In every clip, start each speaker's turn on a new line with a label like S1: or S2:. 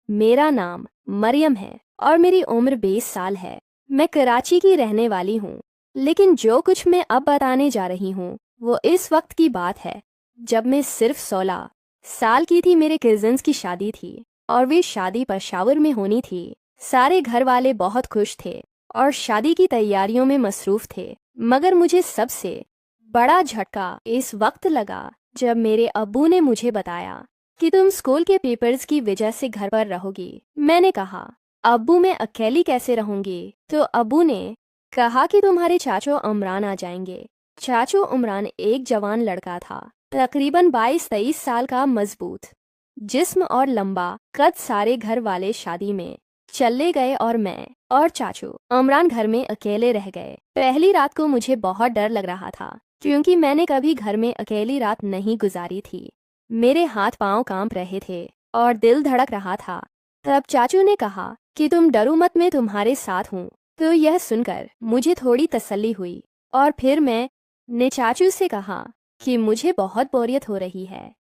S1: मेरा नाम मरियम है और मेरी उम्र 20 साल है। मैं कराची की रहने वाली हूँ। लेकिन जो कुछ मैं अब बताने जा रही हूँ वो इस वक्त की बात है जब मैं सिर्फ 16 साल की थी। मेरे कजिन्स की शादी थी और वे शादी पेशावर में होनी थी। सारे घर वाले बहुत खुश थे और शादी की तैयारियों में मसरूफ थे। मगर मुझे सबसे बड़ा झटका इस वक्त लगा जब मेरे अब्बू ने मुझे बताया कि तुम स्कूल के पेपर्स की वजह से घर पर रहोगी। मैंने कहा, अब्बू मैं अकेली कैसे रहूंगी? तो अब्बू ने कहा कि तुम्हारे चाचू उमरान आ जाएंगे। चाचू उमरान एक जवान लड़का था, तकरीबन 22-23 साल का, मजबूत जिस्म और लंबा कद। सारे घर वाले शादी में चले गए और मैं और चाचू उमरान घर में अकेले रह गए। पहली रात को मुझे बहुत डर लग रहा था क्योंकि मैंने कभी घर में अकेली रात नहीं गुजारी थी। मेरे हाथ पांव कांप रहे थे और दिल धड़क रहा था। तब चाचू ने कहा कि तुम डरो मत, मैं तुम्हारे साथ हूँ। तो यह सुनकर मुझे थोड़ी तसल्ली हुई और फिर मैंने चाचू से कहा कि मुझे बहुत बोरियत हो रही है।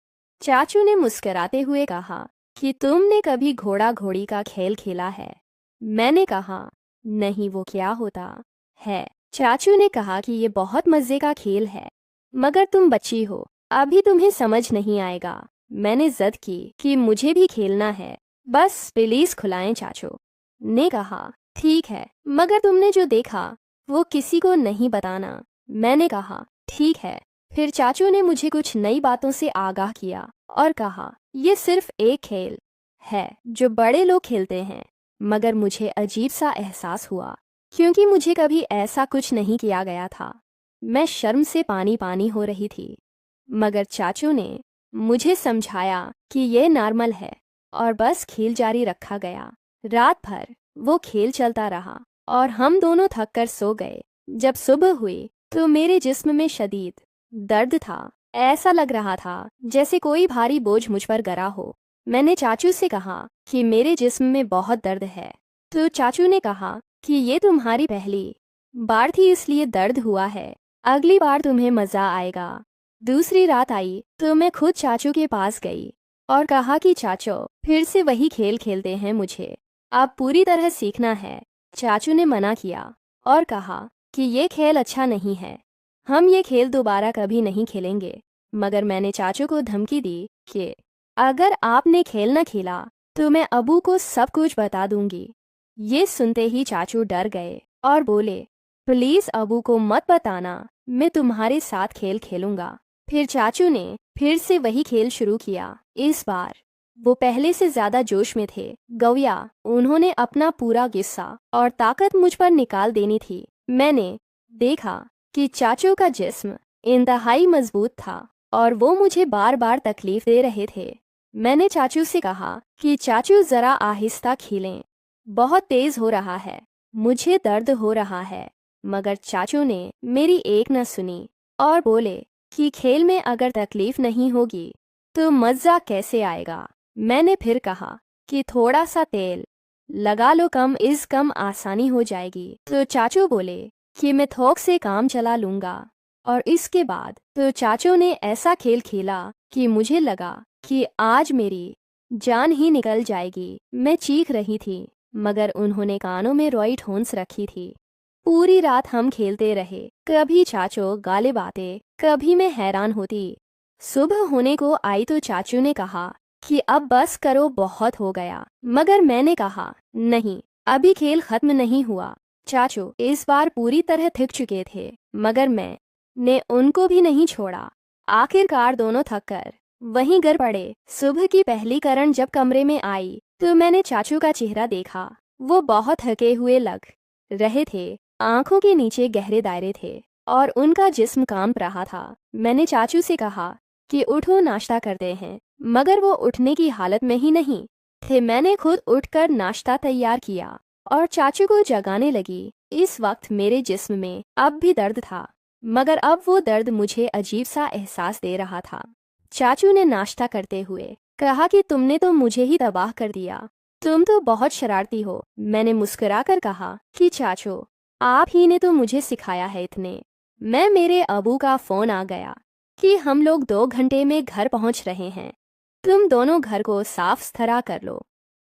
S1: चाचू ने मुस्कुराते हुए कहा कि तुमने कभी घोड़ा घोड़ी का खेल खेला है? मैंने कहा, नहीं, वो क्या होता है? चाचू ने कहा कि ये बहुत मज़े का खेल है, मगर तुम बच्ची हो, अभी तुम्हें समझ नहीं आएगा। मैंने जिद की कि मुझे भी खेलना है, बस प्लीज खिलाएं। चाचू ने कहा, ठीक है, मगर तुमने जो देखा वो किसी को नहीं बताना। मैंने कहा, ठीक है। फिर चाचू ने मुझे कुछ नई बातों से आगाह किया और कहा, ये सिर्फ एक खेल है जो बड़े लोग खेलते हैं। मगर मुझे अजीब सा एहसास हुआ क्योंकि मुझे कभी ऐसा कुछ नहीं किया गया था। मैं शर्म से पानी पानी हो रही थी। मगर चाचू ने मुझे समझाया कि यह नॉर्मल है और बस खेल जारी रखा गया। रात भर वो खेल चलता रहा और हम दोनों थक कर सो गए। जब सुबह हुई तो मेरे जिस्म में शदीद दर्द था। ऐसा लग रहा था जैसे कोई भारी बोझ मुझ पर गिरा हो। मैंने चाचू से कहा कि मेरे जिस्म में बहुत दर्द है। तो चाचू ने कहा कि ये तुम्हारी पहली बार थी इसलिए दर्द हुआ है, अगली बार तुम्हें मज़ा आएगा। दूसरी रात आई तो मैं खुद चाचू के पास गई और कहा कि चाचू फिर से वही खेल खेलते हैं, मुझे अब पूरी तरह सीखना है। चाचू ने मना किया और कहा कि ये खेल अच्छा नहीं है, हम ये खेल दोबारा कभी नहीं खेलेंगे। मगर मैंने चाचू को धमकी दी कि अगर आपने खेल न खेला तो मैं अबू को सब कुछ बता दूंगी। ये सुनते ही चाचू डर गए और बोले, प्लीज अबू को मत बताना, मैं तुम्हारे साथ खेल खेलूंगा। फिर चाचू ने फिर से वही खेल शुरू किया। इस बार वो पहले से ज्यादा जोश में थे। गौया उन्होंने अपना पूरा गुस्सा और ताकत मुझ पर निकाल देनी थी। मैंने देखा कि चाचू का जिस्म इंतहाई मजबूत था और वो मुझे बार बार तकलीफ दे रहे थे। मैंने चाचू से कहा कि चाचू जरा आहिस्ता खेलें, बहुत तेज हो रहा है, मुझे दर्द हो रहा है। मगर चाचू ने मेरी एक न सुनी और बोले कि खेल में अगर तकलीफ नहीं होगी तो मज़ा कैसे आएगा। मैंने फिर कहा कि थोड़ा सा तेल लगा लो, कम आसानी हो जाएगी। तो चाचू बोले कि मैं थोक से काम चला लूँगा। और इसके बाद तो चाचू ने ऐसा खेल खेला कि मुझे लगा कि आज मेरी जान ही निकल जाएगी। मैं चीख रही थी मगर उन्होंने कानों में रोई ठोंस रखी थी। पूरी रात हम खेलते रहे, कभी चाचू गालिब आते, कभी मैं हैरान होती। सुबह होने को आई तो चाचू ने कहा कि अब बस करो, बहुत हो गया। मगर मैंने कहा, नहीं, अभी खेल खत्म नहीं हुआ। चाचू इस बार पूरी तरह थक चुके थे मगर मैंने उनको भी नहीं छोड़ा। आखिरकार दोनों थक कर वहीं गिर पड़े। सुबह की पहली किरण जब कमरे में आई तो मैंने चाचू का चेहरा देखा। वो बहुत थके हुए लग रहे थे, आंखों के नीचे गहरे दायरे थे और उनका जिस्म कांप रहा था। मैंने चाचू से कहा कि उठो, नाश्ता करते हैं, मगर वो उठने की हालत में ही नहीं थे। मैंने खुद उठकर नाश्ता तैयार किया और चाचू को जगाने लगी। इस वक्त मेरे जिस्म में अब भी दर्द था, मगर अब वो दर्द मुझे अजीब सा एहसास दे रहा था। चाचू ने नाश्ता करते हुए कहा कि तुमने तो मुझे ही तबाह कर दिया, तुम तो बहुत शरारती हो। मैंने मुस्कुराकर कहा कि चाचू आप ही ने तो मुझे सिखाया है इतने। मेरे अबू का फोन आ गया कि हम लोग 2 घंटे में घर पहुंच रहे हैं, तुम दोनों घर को साफ सुथरा कर लो।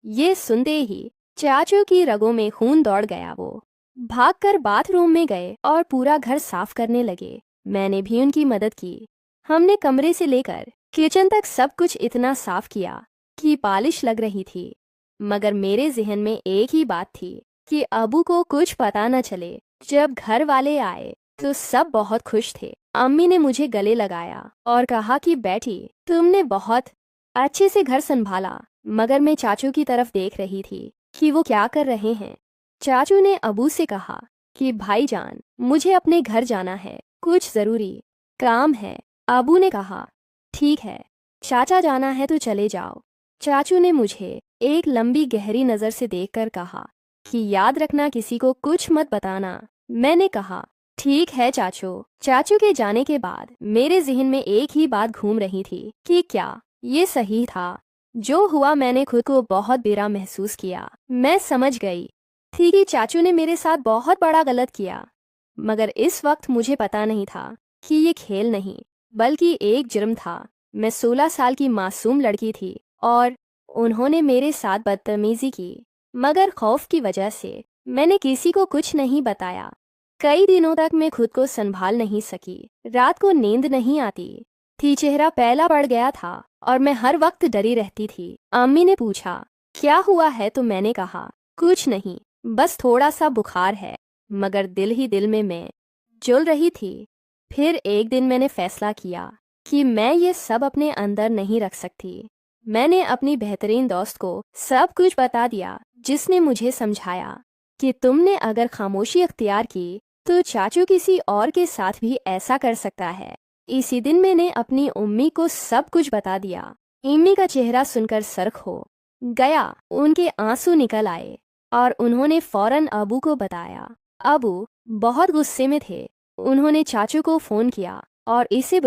S1: ये सुनते ही चाचू की रगों में खून दौड़ गया। वो भागकर बाथरूम में गए और पूरा घर साफ करने लगे। मैंने भी उनकी मदद की। हमने कमरे से लेकर किचन तक सब कुछ इतना साफ किया कि पालिश लग रही थी। मगर मेरे जहन में एक ही बात थी कि अबू को कुछ पता न चले। जब घर वाले आए तो सब बहुत खुश थे। अम्मी ने मुझे गले लगाया और कहा कि बेटी, तुमने बहुत अच्छे से घर संभाला। मगर मैं चाचू की तरफ देख रही थी कि वो क्या कर रहे हैं। चाचू ने अबू से कहा कि भाईजान, मुझे अपने घर जाना है, कुछ जरूरी काम है। अबू ने कहा ठीक है चाचा, जाना है तो चले जाओ। चाचू ने मुझे एक लंबी गहरी नज़र से देखकर कहा कि याद रखना, किसी को कुछ मत बताना। मैंने कहा ठीक है चाचू। चाचू के जाने के बाद मेरे जहन में एक ही बात घूम रही थी कि क्या ये सही था जो हुआ। मैंने खुद को बहुत बुरा महसूस किया। मैं समझ गई थी कि चाचू ने मेरे साथ बहुत बड़ा गलत किया, मगर इस वक्त मुझे पता नहीं था कि ये खेल नहीं बल्कि एक जुर्म था। मैं 16 साल की मासूम लड़की थी और उन्होंने मेरे साथ बदतमीजी की, मगर खौफ की वजह से मैंने किसी को कुछ नहीं बताया। कई दिनों तक मैं खुद को संभाल नहीं सकी। रात को नींद नहीं आती थी, चेहरा पहला पड़ गया था और मैं हर वक्त डरी रहती थी। अम्मी ने पूछा क्या हुआ है, तो मैंने कहा कुछ नहीं, बस थोड़ा सा बुखार है। मगर दिल ही दिल में मैं जल रही थी। फिर एक दिन मैंने फैसला किया कि मैं ये सब अपने अंदर नहीं रख सकती। मैंने अपनी बेहतरीन दोस्त को सब कुछ बता दिया, जिसने मुझे समझाया कि तुमने अगर खामोशी अख्तियार की तो चाचू किसी और के साथ भी ऐसा कर सकता है। इसी दिन मैंने अपनी उम्मी को सब कुछ बता दिया। इम्मी का चेहरा सुनकर सरख हो गया, उनके आंसू निकल आए और उन्होंने फौरन अबू को बताया। अबू बहुत गुस्से में थे। उन्होंने चाचू को फोन किया और इसे